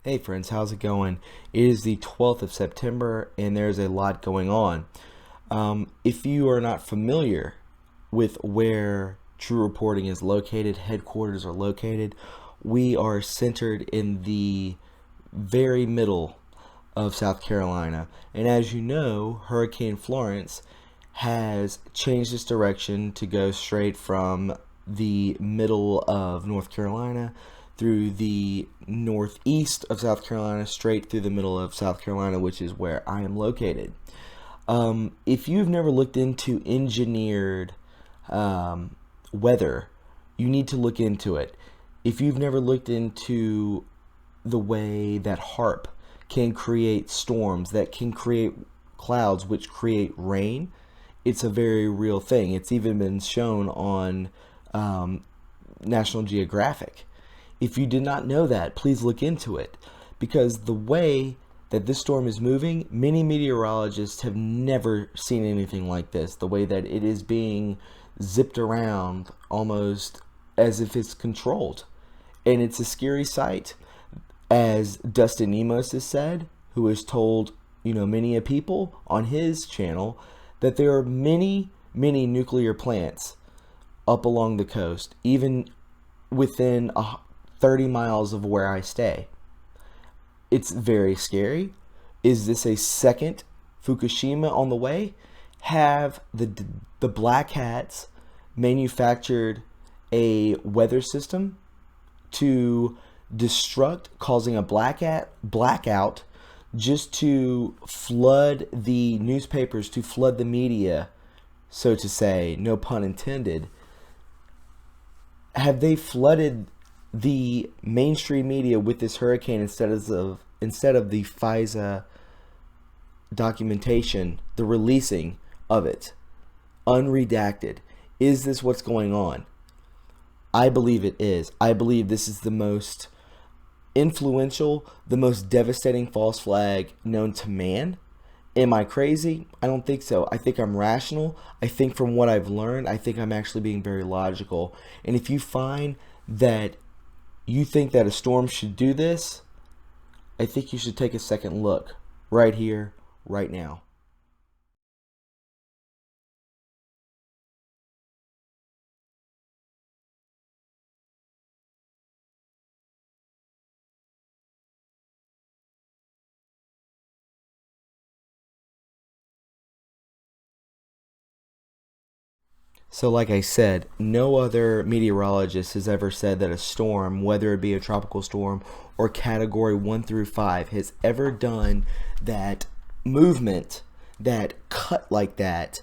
Hey friends, how's it going? It is the 12th of September and there's a lot going on. If you are not familiar with where True Reporting is located, headquarters are located, we are centered in the very middle of South Carolina. And as you know, Hurricane Florence has changed its direction to go straight from the middle of North Carolina through the northeast of South Carolina, straight through the middle of South Carolina, which is where I am located. If you've never looked into engineered weather, you need to look into it. If you've never looked into the way that HARP can create storms, that can create clouds which create rain, it's a very real thing. It's even been shown on National Geographic. If you did not know that, please look into it, because the way that this storm is moving, many meteorologists have never seen anything like this. The way that it is being zipped around almost as if it's controlled. And it's a scary sight. As Dustin Nemos has said, who has told, many people on his channel that there are many nuclear plants up along the coast, even within 30 miles of where I stay. It's very scary. Is this a second Fukushima on the way? Have the Black Hats manufactured a weather system to destruct, causing a blackout just to flood the newspapers, to flood the media, so to say, no pun intended? Have they flooded the mainstream media with this hurricane instead of the Fisa documentation, the releasing of it, unredacted? Is this what's going on? I believe it is. I believe this is the most influential, the most devastating false flag known to man. Am I crazy? I don't think so. I think I'm rational. I think from what I've learned, I think I'm actually being very logical. And if you find that you think that a storm should do this, I think you should take a second look right here, right now. So like I said, no other meteorologist has ever said that a storm, whether it be a tropical storm or category 1 through 5, has ever done that movement, that cut like that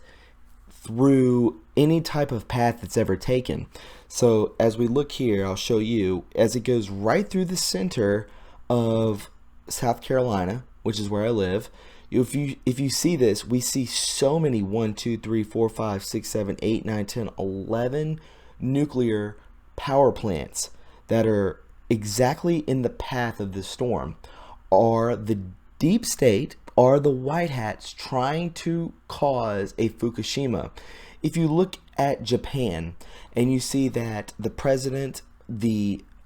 through any type of path that's ever taken. So as we look here, I'll show you, as it goes right through the center of South Carolina, which is where I live. If you see this, we see so many 1, 2, 3, 4, 5, 6, 7, 8, 9, 10, 11 nuclear power plants that are exactly in the path of this storm. Are the deep state, are the white hats trying to cause a Fukushima? If you look at Japan and you see that the president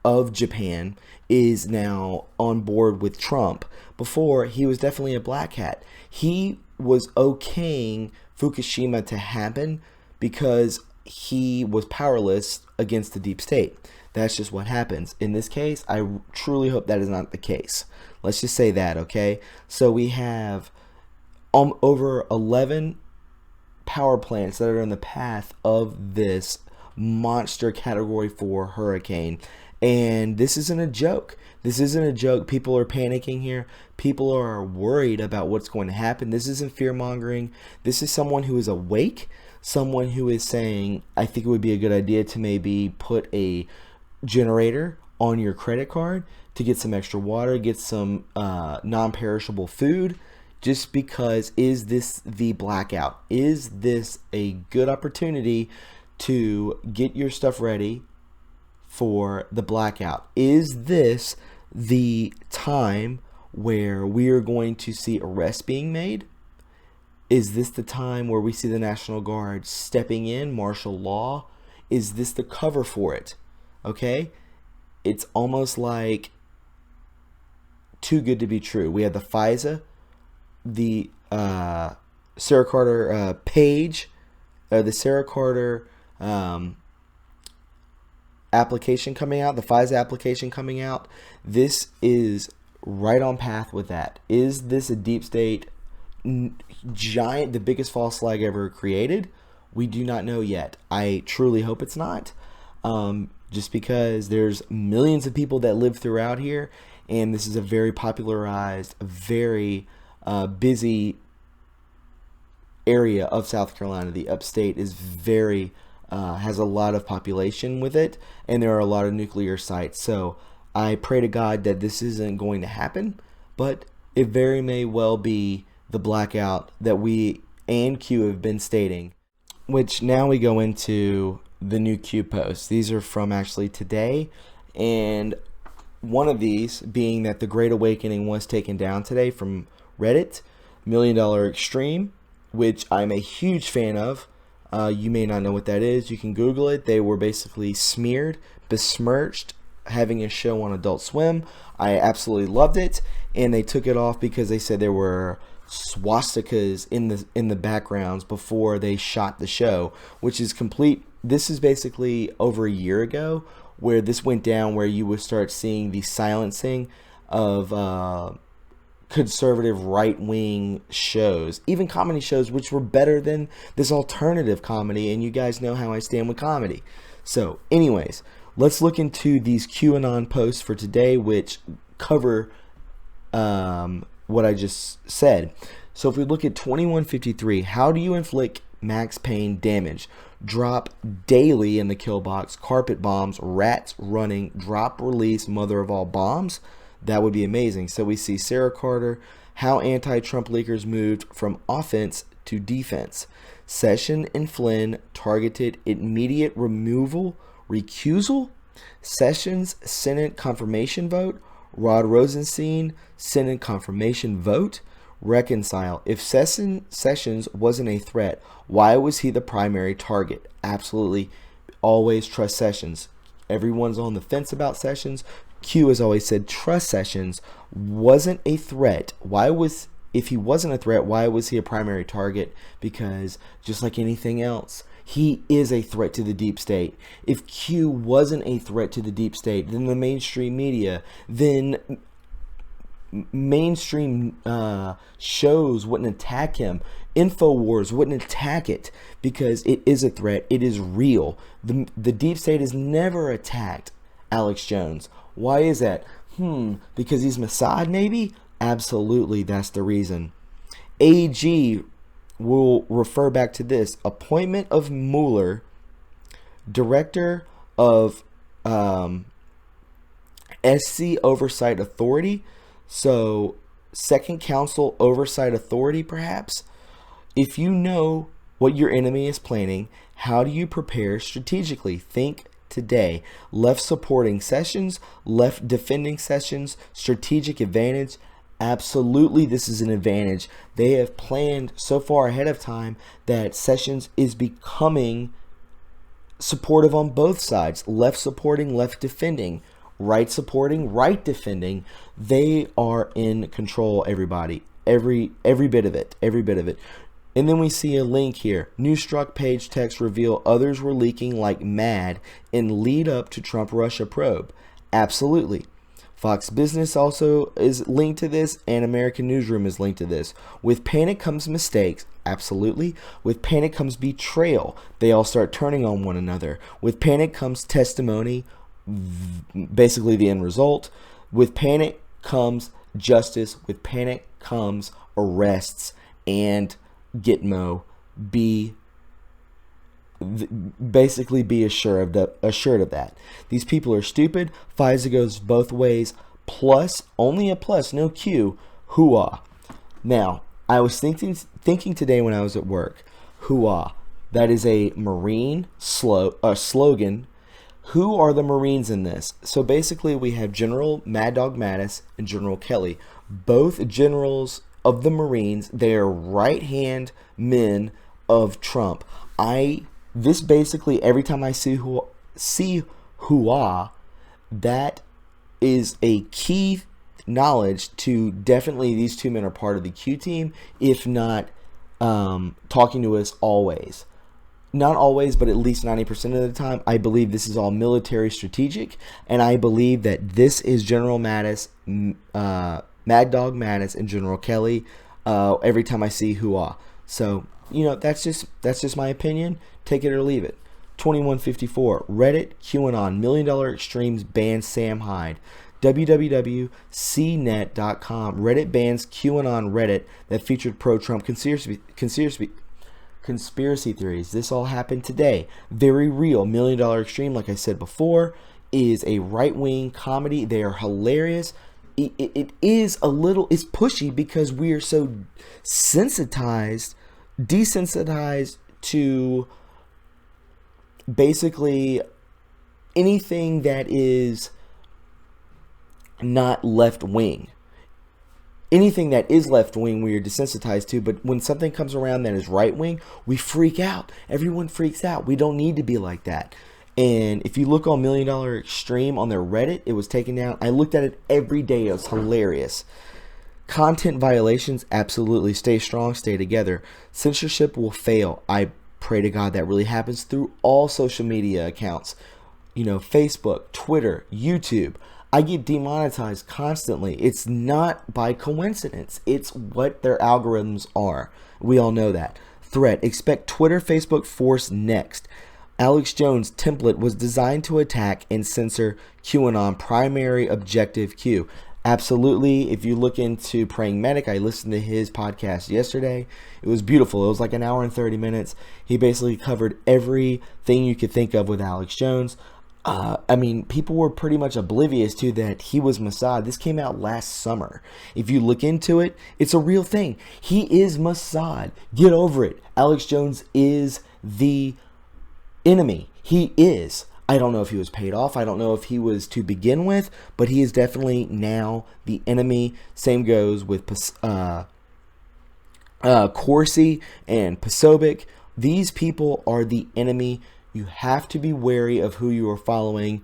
of Japan is now on board with Trump. Before, he was definitely a black hat. He was okaying Fukushima to happen because he was powerless against the deep state. That's just what happens. In this case, I truly hope that is not the case. Let's just say that, okay? So we have over 11 power plants that are in the path of this monster category 4 hurricane. And this isn't a joke. This isn't a joke. People are panicking here. People are worried about what's going to happen. This isn't fear mongering. This is someone who is awake, someone who is saying, I think it would be a good idea to maybe put a generator on your credit card to get some extra water, get some non-perishable food, just because, is this the blackout? Is this a good opportunity to get your stuff ready for the blackout? Is this the time where we are going to see arrests being made? Is this the time where we see the National Guard stepping in, martial law? Is this the cover for it? Okay? It's almost like too good to be true. We have the Fisa, the Sarah Carter page, the Sarah Carter application coming out, the Fisa application coming out. This is right on path with that. Is this a deep state giant, the biggest false flag ever created? We do not know yet. I truly hope it's not. Just because there's millions of people that live throughout here, and this is a very popularized, very busy area of South Carolina. The upstate is very has a lot of population with it, and there are a lot of nuclear sites. So I pray to God that this isn't going to happen, but it very may well be the blackout that we and Q have been stating. Which now we go into the new Q posts. These are from actually today, and one of these being that the Great Awakening was taken down today from Reddit, $1 Million Extreme, which I'm a huge fan of. You may not know what that is. You can Google it. They were basically smeared, besmirched, having a show on Adult Swim. I absolutely loved it, and they took it off because they said there were swastikas in the backgrounds before they shot the show, which is complete. This is basically over a year ago where this went down, where you would start seeing the silencing of conservative right-wing shows, even comedy shows, which were better than this alternative comedy, and you guys know how I stand with comedy. So anyways, let's look into these QAnon posts for today, which cover what I just said. So if we look at 2153, how do you inflict max pain damage? Drop daily in the kill box, carpet bombs, rats running, drop release, mother of all bombs. That would be amazing. So we see Sarah Carter, how anti-Trump leakers moved from offense to defense. Session and Flynn targeted immediate removal, recusal. Sessions Senate confirmation vote. Rod Rosenstein Senate confirmation vote. Reconcile. If Sessions wasn't a threat, why was he the primary target? Absolutely. Always trust Sessions. Everyone's on the fence about Sessions. Q has always said trust Sessions. Wasn't a threat. If he wasn't a threat, why was he a primary target? Because just like anything else, he is a threat to the deep state. If Q wasn't a threat to the deep state, then the mainstream media, then mainstream shows wouldn't attack him. InfoWars wouldn't attack it because it is a threat. It is real. The deep state has never attacked Alex Jones. Why is that? Because he's Mossad, maybe? Absolutely, that's the reason. AG will refer back to this. Appointment of Mueller, Director of SC Oversight Authority. So, Second Council Oversight Authority, perhaps? If you know what your enemy is planning, how do you prepare strategically? Think today. Left supporting Sessions, left defending Sessions, strategic advantage. Absolutely, this is an advantage. They have planned so far ahead of time that Sessions is becoming supportive on both sides. Left supporting, left defending. Right supporting, right defending. They are in control, everybody. Every bit of it. Every bit of it. And then we see a link here. New struck page text reveal others were leaking like mad in lead up to Trump-Russia probe. Absolutely. Fox Business also is linked to this, and American Newsroom is linked to this. With panic comes mistakes. Absolutely. With panic comes betrayal. They all start turning on one another. With panic comes testimony, basically the end result. With panic comes justice. With panic comes arrests and Gitmo. Basically be assured of that. These people are stupid. Fisa goes both ways. Plus, only a plus, no Q. Hooah. Now, I was thinking today when I was at work. Hooah. That is a Marine slogan. Who are the Marines in this? So basically we have General Mad Dog Mattis and General Kelly. Both generals of the Marines. They are right-hand men of Trump. This basically, every time I see hooah, that is a key knowledge to definitely these two men are part of the Q team, if not talking to us always. Not always, but at least 90% of the time. I believe this is all military strategic, and I believe that this is General Mattis, Mad Dog Mattis, and General Kelly. Every time I see Hua, so that's just my opinion. Take it or leave it. 2154 Reddit QAnon $1 million extremes ban Sam Hyde. www.cnet.com Reddit bans QAnon Reddit that featured pro-Trump conspiracy theories. This all happened today. Very real. $1 million extreme, like I said before, is a right-wing comedy. They are hilarious. It is a little, it's pushy because we are so desensitized to basically anything that is not left-wing. Anything that is left-wing, we are desensitized to, but when something comes around that is right-wing, we freak out. Everyone freaks out. We don't need to be like that. And if you look on $1 Million Extreme on their Reddit, it was taken down. I looked at it every day. It was hilarious. Content violations, absolutely. Stay strong, stay together. Censorship will fail. I pray to God that really happens through all social media accounts. Facebook, Twitter, YouTube. I get demonetized constantly. It's not by coincidence. It's what their algorithms are. We all know that. Threat. Expect Twitter, Facebook force next. Alex Jones' template was designed to attack and censor QAnon primary objective Q. Absolutely. If you look into Praying Medic, I listened to his podcast yesterday. It was beautiful. It was like an hour and 30 minutes. He basically covered everything you could think of with Alex Jones. People were pretty much oblivious to that he was Mossad. This came out last summer. If you look into it, it's a real thing. He is Mossad. Get over it. Alex Jones is the enemy. He is. I don't know if he was paid off. I don't know if he was to begin with, but he is definitely now the enemy. Same goes with Corsi and Pasobic. These people are the enemy. You have to be wary of who you are following.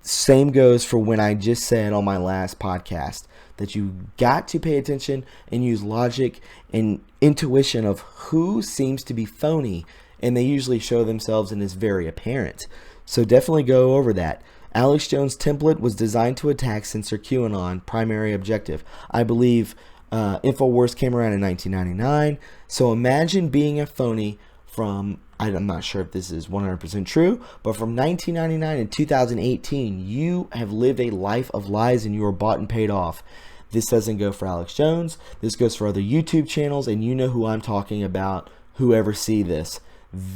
Same goes for when I just said on my last podcast that you got to pay attention and use logic and intuition of who seems to be phony, and they usually show themselves and is very apparent. So definitely go over that. Alex Jones' template was designed to attack censor QAnon primary objective. I believe InfoWars came around in 1999. So imagine being a phony from, I'm not sure if this is 100% true, but from 1999 and 2018, you have lived a life of lies and you are bought and paid off. This doesn't go for Alex Jones. This goes for other YouTube channels, and you know who I'm talking about, whoever see this.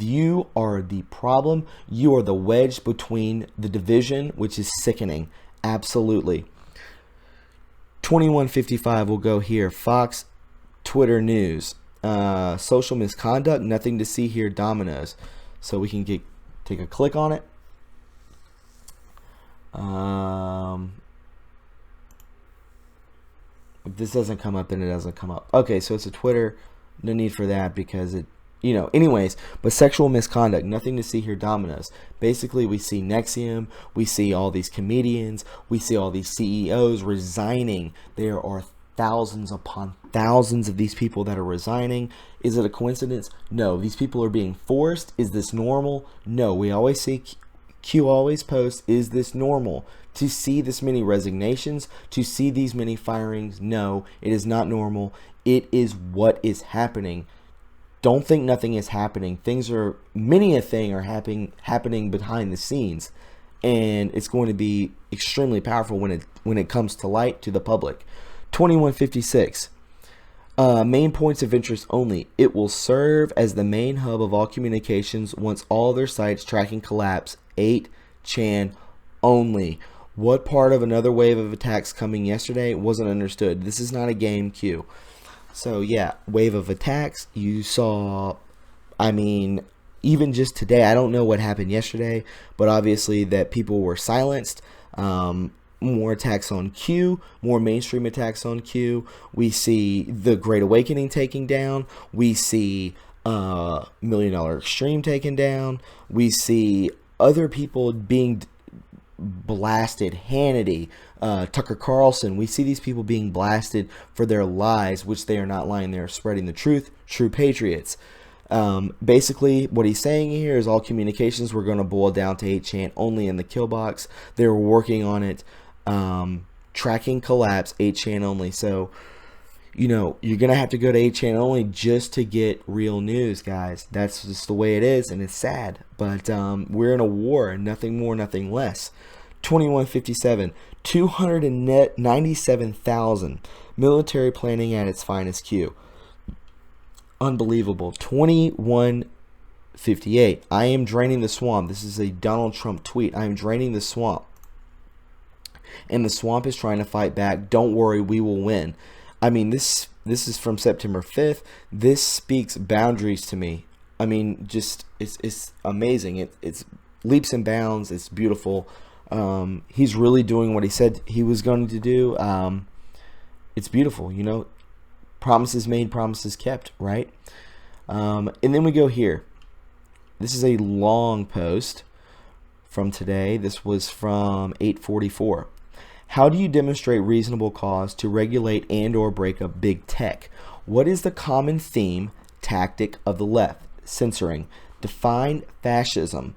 You are the problem. You are the wedge between the division, which is sickening. Absolutely. 2155 will go here. Fox, Twitter News. Social misconduct, nothing to see here, Dominoes. So we can take a click on it. If this doesn't come up, then it doesn't come up. Okay, so it's a Twitter. No need for that because it, anyways, but sexual misconduct, nothing to see here, Dominoes. Basically, we see Nexium, we see all these comedians, we see all these CEOs resigning. There are thousands upon thousands of these people that are resigning. Is it a coincidence? No. These people are being forced. Is this normal? No. We always see Q always posts, is this normal? To see this many resignations, to see these many firings? No, it is not normal. It is what is happening. Don't think nothing is happening. Many a thing are happening behind the scenes, and it's going to be extremely powerful when it comes to light to the public. 2156. Main points of interest only. It will serve as the main hub of all communications once all their sites tracking collapse. 8chan only. What part of another wave of attacks coming yesterday wasn't understood. This is not a game, Q. So yeah, wave of attacks. You saw, even just today, I don't know what happened yesterday, but obviously that people were silenced. More attacks on Q, more mainstream attacks on Q. We see the Great Awakening taking down. We see $1 Million Extreme taken down. We see other people being blasted. Hannity, Tucker Carlson. We see these people being blasted for their lies, which they are not lying. They are spreading the truth. True patriots. Basically, what he's saying here is all communications were going to boil down to 8chan only in the kill box. They were working on it. Tracking collapse, 8chan only. So, you know, you're going to have to go to 8chan only just to get real news, guys. That's just the way it is, and it's sad. But we're in a war, nothing more, nothing less. 2157, 297,000. Military planning at its finest. Q. Unbelievable. 2158, I am draining the swamp. This is a Donald Trump tweet. I am draining the swamp, and the swamp is trying to fight back. Don't worry, we will win. I mean, this is from September 5th. This speaks boundaries to me. I mean, just it's amazing. It's leaps and bounds. It's beautiful. He's really doing what he said he was going to do. It's beautiful, you know. Promises made, promises kept, right? And then we go here. This is a long post from today. This was from 8:44. How do you demonstrate reasonable cause to regulate and or break up big tech? What is the common theme, tactic of the left? Censoring. Define fascism.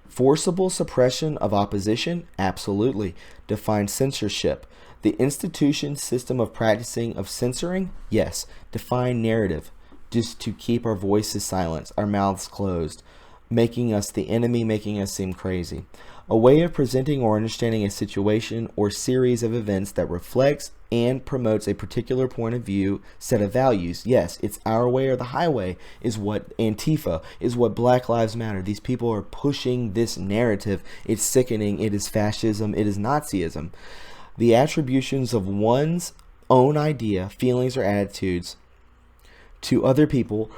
Forcible suppression of opposition? Absolutely. Define censorship. The institution system of practicing of censoring? Yes. Define narrative. Just to keep our voices silenced, our mouths closed, making us the enemy, making us seem crazy. A way of presenting or understanding a situation or series of events that reflects and promotes a particular point of view, set of values. Yes, it's our way or the highway is what Antifa, is what Black Lives Matter. These people are pushing this narrative. It's sickening. It is fascism. It is Nazism. The attributions of one's own idea, feelings, or attitudes to other people,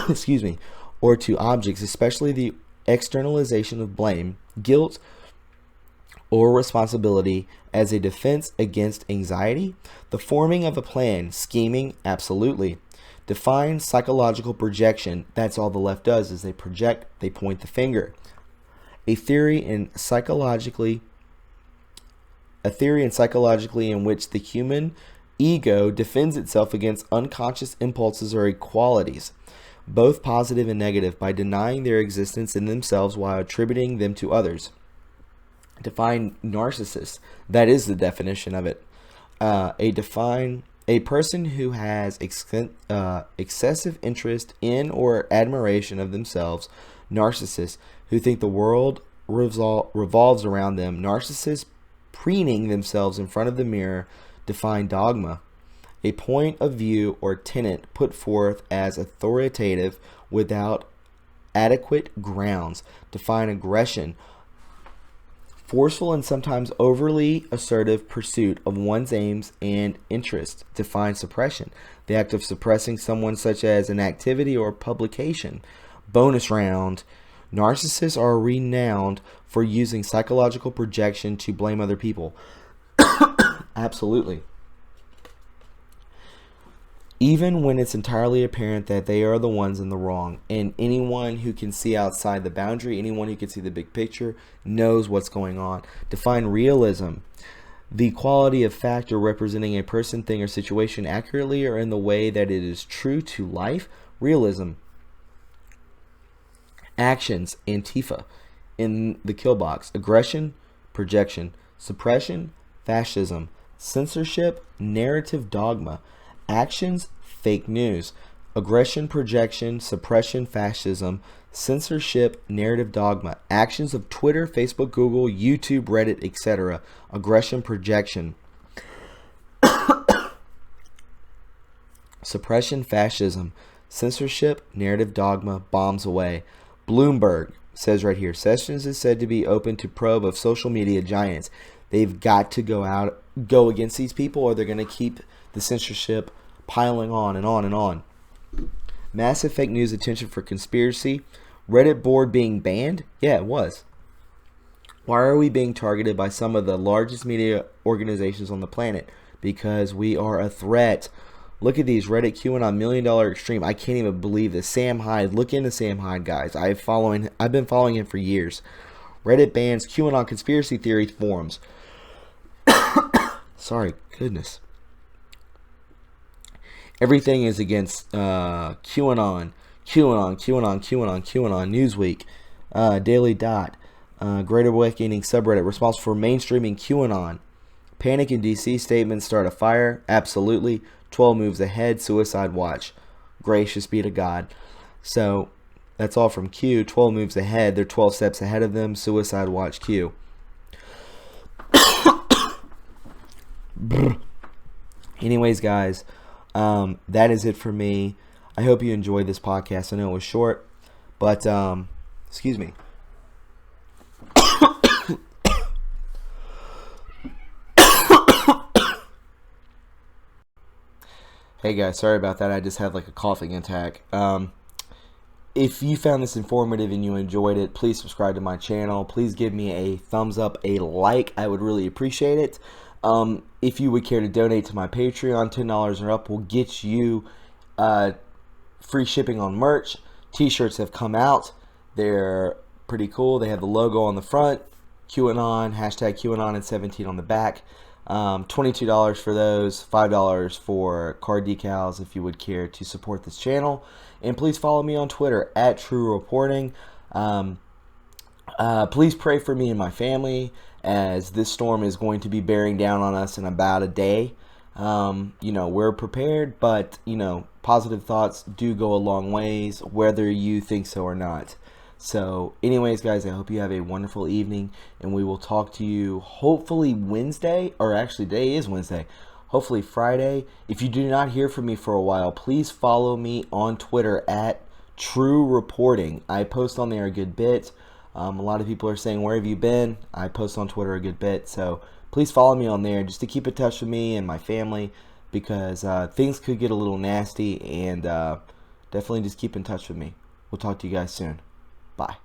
excuse me, or to objects, especially the externalization of blame, guilt, or responsibility as a defense against anxiety. The forming of a plan, scheming, absolutely. Define psychological projection. That's all the left does is they project, they point the finger. A theory in psychologically in which the human ego defends itself against unconscious impulses or equalities, both positive and negative, by denying their existence in themselves while attributing them to others. Define narcissist. That is the definition of it. A person who has excessive interest in or admiration of themselves. Narcissists who think the world revolves around them. Narcissists preening themselves in front of the mirror. Define dogma. A point of view or tenet put forth as authoritative without adequate grounds. Define aggression. Forceful and sometimes overly assertive pursuit of one's aims and interests. Define suppression. The act of suppressing someone such as an activity or publication. Bonus round. Narcissists are renowned for using psychological projection to blame other people. Absolutely. Even when it's entirely apparent that they are the ones in the wrong. And anyone who can see outside the boundary, anyone who can see the big picture, knows what's going on. Define realism. The quality of factor representing a person, thing, or situation accurately or in the way that it is true to life. Realism. Actions. Antifa. In the kill box. Aggression. Projection. Suppression. Fascism. Censorship. Narrative dogma. Actions, fake news. Aggression, projection, suppression, fascism, censorship, narrative dogma. Actions of Twitter, Facebook, Google, YouTube, Reddit, etc. Aggression, projection. Suppression, fascism, censorship, narrative dogma, bombs away. Bloomberg says right here, Sessions is said to be open to probe of social media giants. They've got to go against these people, or they're going to keep the censorship piling on and on and on. Massive fake news attention for conspiracy. Reddit board being banned? Yeah, it was. Why are we being targeted by some of the largest media organizations on the planet? Because we are a threat. Look at these. Reddit QAnon $1 Million Extreme. I can't even believe this. Sam Hyde. Look into Sam Hyde, guys. I've been following him for years. Reddit bans QAnon conspiracy theory forums. Sorry, goodness. Everything is against QAnon. Newsweek, Daily Dot, Great Awakening subreddit responsible for mainstreaming QAnon. Panic in DC, statements start a fire. Absolutely. 12 moves ahead. Suicide watch. Gracious be to God. So that's all from Q. 12 moves ahead. They're 12 steps ahead of them. Suicide watch Q. Anyways, guys, that is it for me. I hope you enjoyed this podcast. I know it was short, but excuse me. Hey guys, sorry about that. I just had like a coughing attack. If you found this informative and you enjoyed it, please subscribe to my channel. Please give me a thumbs up, a like. I would really appreciate it. If you would care to donate to my Patreon, $10 or up will get you free shipping on merch. T-shirts have come out. They're pretty cool. They have the logo on the front, QAnon, hashtag QAnon, and 17 on the back. $22 for those, $5 for card decals if you would care to support this channel. And please follow me on Twitter at True Reporting. Please pray for me and my family, as this storm is going to be bearing down on us in about a day. We're prepared, but, positive thoughts do go a long ways, whether you think so or not. So, anyways, guys, I hope you have a wonderful evening, and we will talk to you hopefully Wednesday, or actually today is Wednesday, hopefully Friday. If you do not hear from me for a while, please follow me on Twitter at True Reporting. I post on there a good bit. A lot of people are saying, where have you been? I post on Twitter a good bit, so please follow me on there just to keep in touch with me and my family, because things could get a little nasty, and definitely just keep in touch with me. We'll talk to you guys soon. Bye.